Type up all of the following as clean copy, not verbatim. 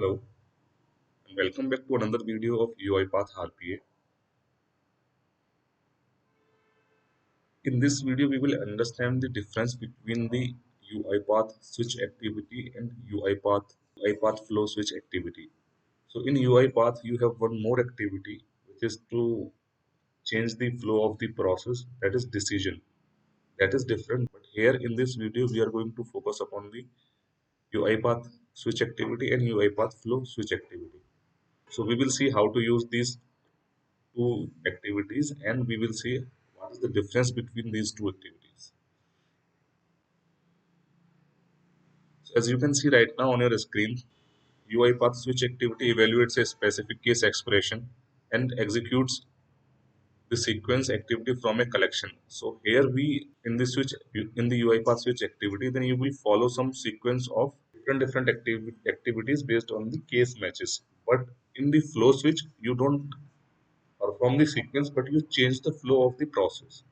Hello and welcome back to another video of Uipath RPA. In this video, we will understand the difference between the Uipath switch activity and Uipath flow switch activity. So in Uipath, you have one more activity which is to change the flow of the process, that is decision. That is different, but here in this video, we are going to focus upon the Uipath switch activity and Uipath flow switch activity. So we will see how to use these two activities and we will see what is the difference between these two activities. So as you can see right now on your screen, UiPath switch activity evaluates a specific case expression and executes the sequence activity from a collection. So here we in the UiPath switch activity, then you will follow some sequence of different activities based on the case matches. But in the flow switch, you don't perform the sequence, but you change the flow of the process.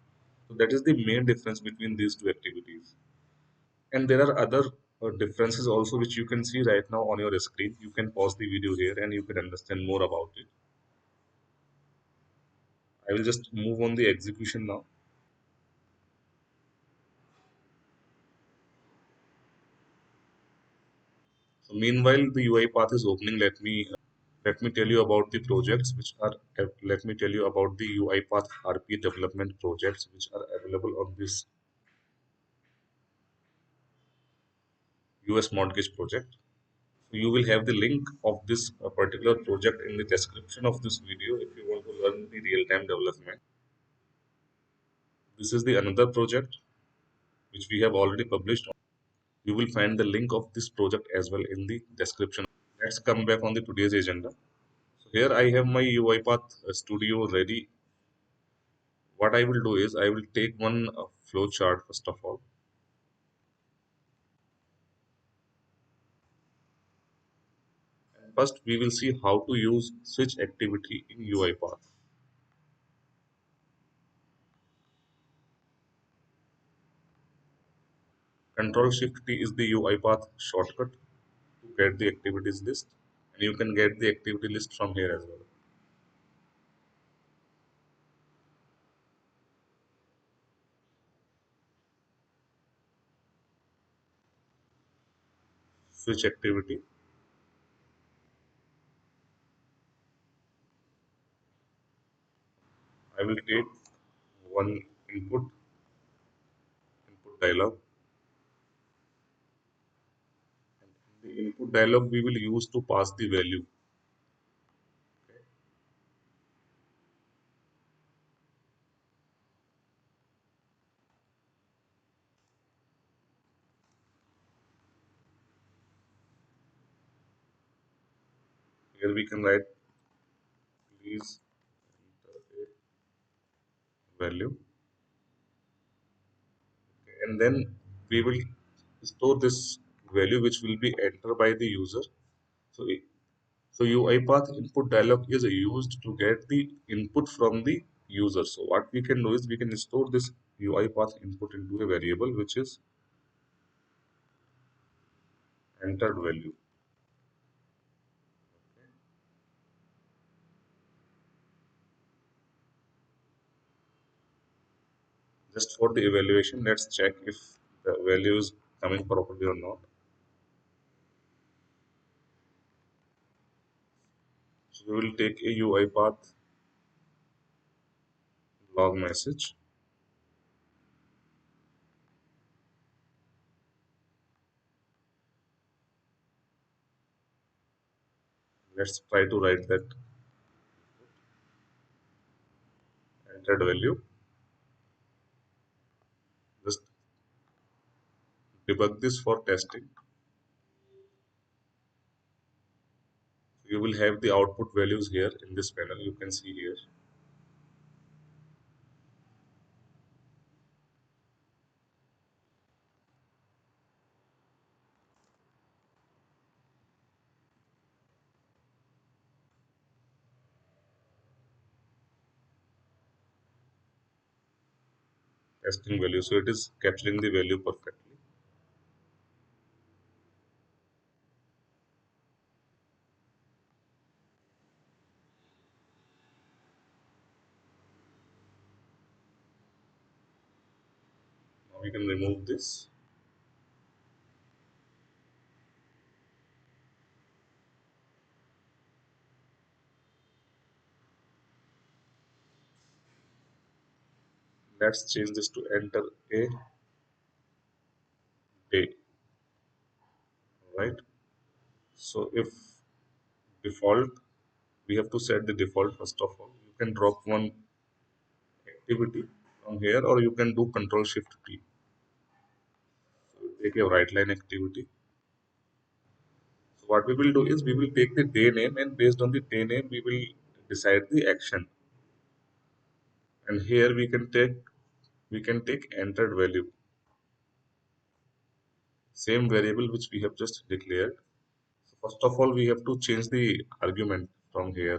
So that is the main difference between these two activities. And there are other differences also which you can see right now on your screen. You can pause the video here and you can understand more about it. I will just move on the execution now. So meanwhile, the UI path is opening. Let me tell you about the projects which are. Let me tell you about the UiPath RP development projects which are available on this US mortgage project. So you will have the link of this particular project in the description of this video if you want to learn the real-time development. This is the another project which we have already published. You will find the link of this project as well in the description. Let's come back on the today's agenda. So here I have my UiPath studio ready. What I will do is I will take one flow chart first of all. First, we will see how to use switch activity in UiPath. Control Shift T is the UiPath shortcut to get the activities list, and you can get the activity list from here as well. Switch activity. I will take one input dialog. The input dialog we will use to pass the value. Here we can write please enter a value, and then we will store this value which will be entered by the user. So, so UiPath input dialog is used to get the input from the user. So what we can do is we can store this UiPath input into a variable which is entered value. Just for the evaluation, let's check if the value is coming properly or not. So we will take a UiPath log message. Let's try to write that entered value. Just debug this for testing. You will have the output values here in this panel. You can see here. Testing value. So it is capturing the value perfectly. We can remove this. Let's change this to enter a day, right? So if default, we have to set the default first of all. You can drop one activity from here, or you can do Control Shift T. So take a right line activity. So what we will do is we will take the day name, and based on the day name, we will decide the action. And here we can take entered value, same variable which we have just declared. So first of all, we have to change the argument from here.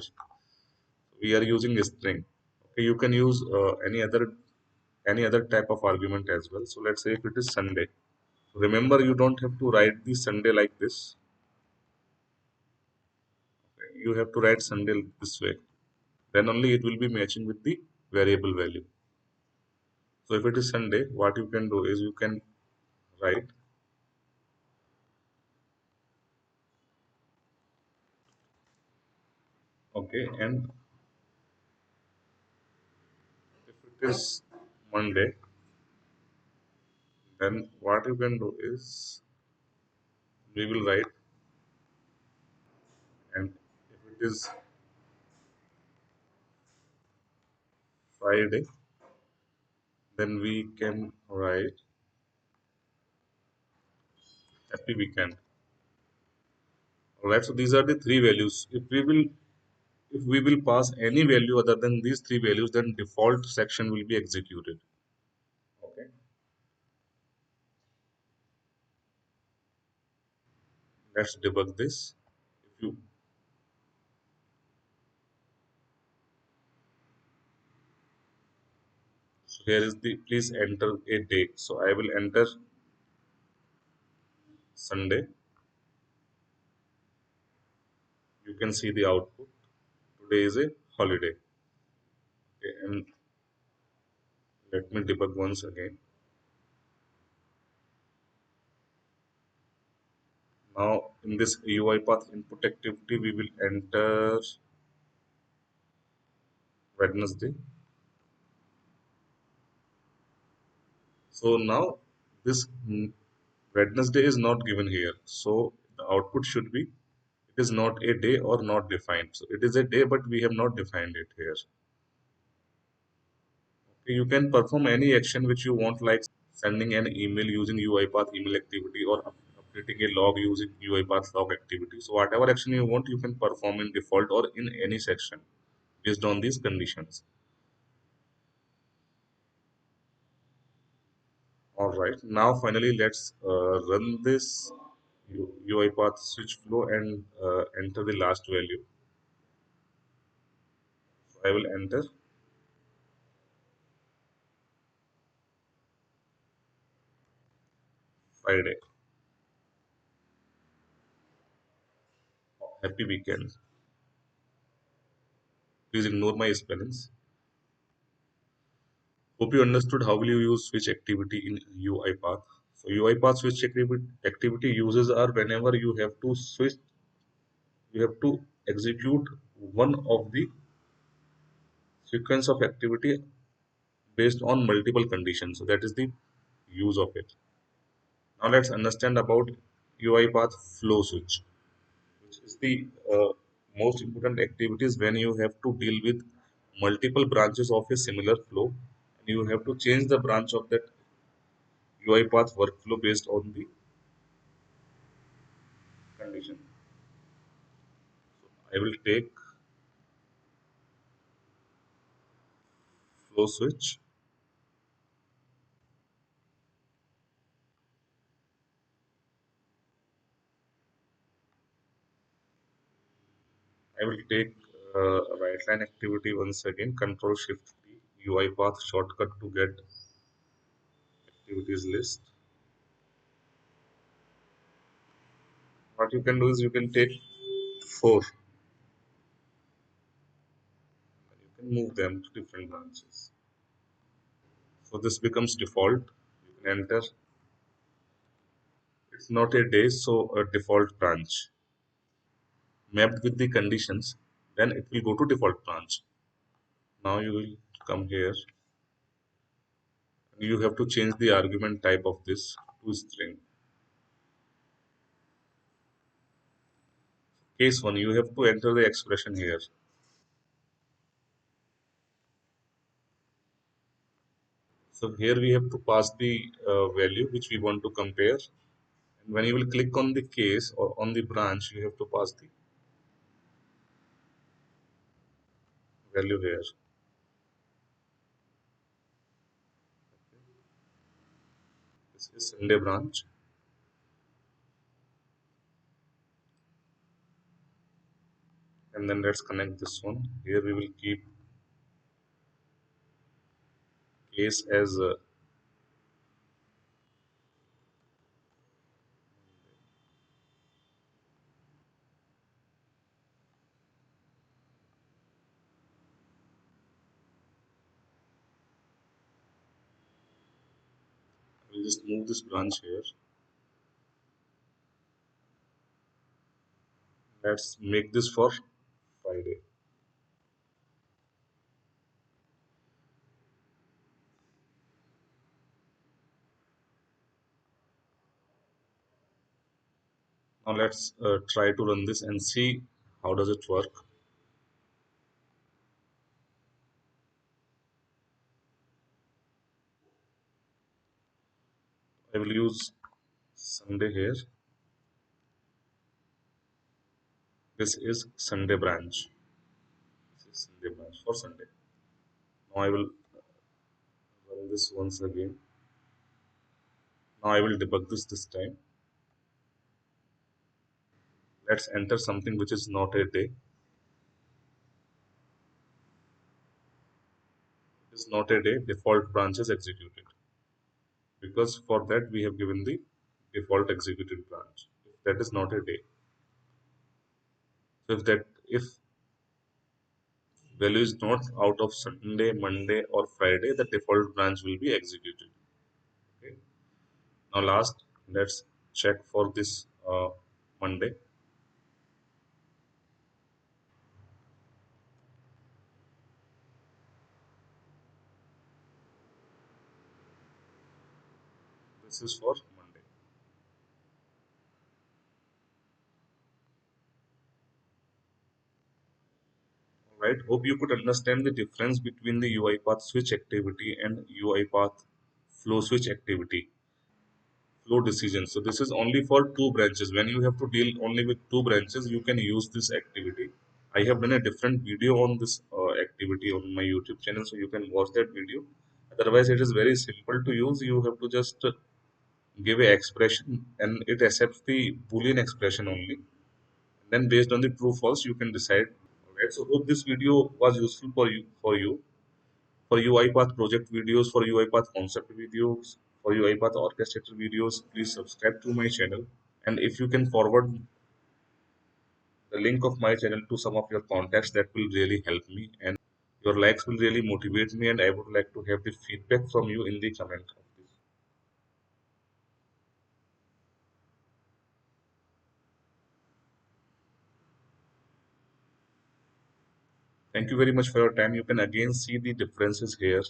We are using a string. Okay, you can use any other type of argument as well. So let's say if it is Sunday. Remember, you don't have to write the Sunday like this. Okay, you have to write Sunday this way. Then only it will be matching with the variable value. So if it is Sunday, what you can do is you can write, okay, and if it is Monday, then what you can do is we will write, and if it is Friday, then we can write happy weekend. Alright, so these are the three values. If we will pass any value other than these three values, then default section will be executed. Okay, let's debug this. If you so here is the please enter a day. So I will enter Sunday. You can see the output. Today is a holiday. Okay, and let me debug once again. Now in this UiPath input activity, we will enter Wednesday. So now this Wednesday is not given here. So the output should be it is not a day or not defined. So it is a day, but we have not defined it here. Okay, you can perform any action which you want, like sending an email using UiPath email activity or updating a log using UiPath log activity. So whatever action you want, you can perform in default or in any section based on these conditions. All right. Now finally, let's run this UiPath switch flow and enter the last value. So I will enter Friday. Happy weekend. Please ignore my spellings. Hope you understood how will you use switch activity in UiPath. So UiPath switch activity uses are whenever you have to execute one of the sequence of activity based on multiple conditions. So that is the use of it. Now let's understand about UiPath flow switch, which is the most important activities when you have to deal with multiple branches of a similar flow, and you have to change the branch of that UiPath workflow based on the condition. I will take flow switch. I will take right line activity once again. Control Shift T, UiPath shortcut to get activities list. What you can do is you can take four. You can move them to different branches. So this becomes default. enter it's not a day, so a default branch mapped with the conditions, then it will go to default branch. Now you will come here. You have to change the argument type of this to string. Case 1, you have to enter the expression here. So here we have to pass the value which we want to compare. And when you will click on the case or on the branch, you have to pass the value here. This is Sunday branch. And then let's connect this one. Here we will keep case as we'll just move this branch here. Let's make this for Friday. Now let's try to run this and see how does it work. I will use Sunday here. This is Sunday branch. This is Sunday branch for Sunday. Now I will run this once again. Now I will debug this time. Let's enter something which is not a day. It is not a day. Default branch is executed. Because for that we have given the default executed branch. If that is not a day. So if value is not out of Sunday, Monday, or Friday, the default branch will be executed. Okay. Now last, let's check for this Monday. This is for Monday. All right. Hope you could understand the difference between the UiPath switch activity and UiPath flow switch activity, flow decision. So this is only for two branches. When you have to deal only with two branches, you can use this activity. I have done a different video on this activity on my YouTube channel, so you can watch that video. Otherwise, it is very simple to use. You have to just give a expression and it accepts the boolean expression only. Then based on the true false, you can decide. Alright, so hope this video was useful for UiPath project videos, for UiPath concept videos, for UiPath orchestrator videos. Please subscribe to my channel, and if you can forward the link of my channel to some of your contacts, that will really help me, and your likes will really motivate me, and I would like to have the feedback from you in the comment of this. Thank you very much for your time. You can again see the differences here.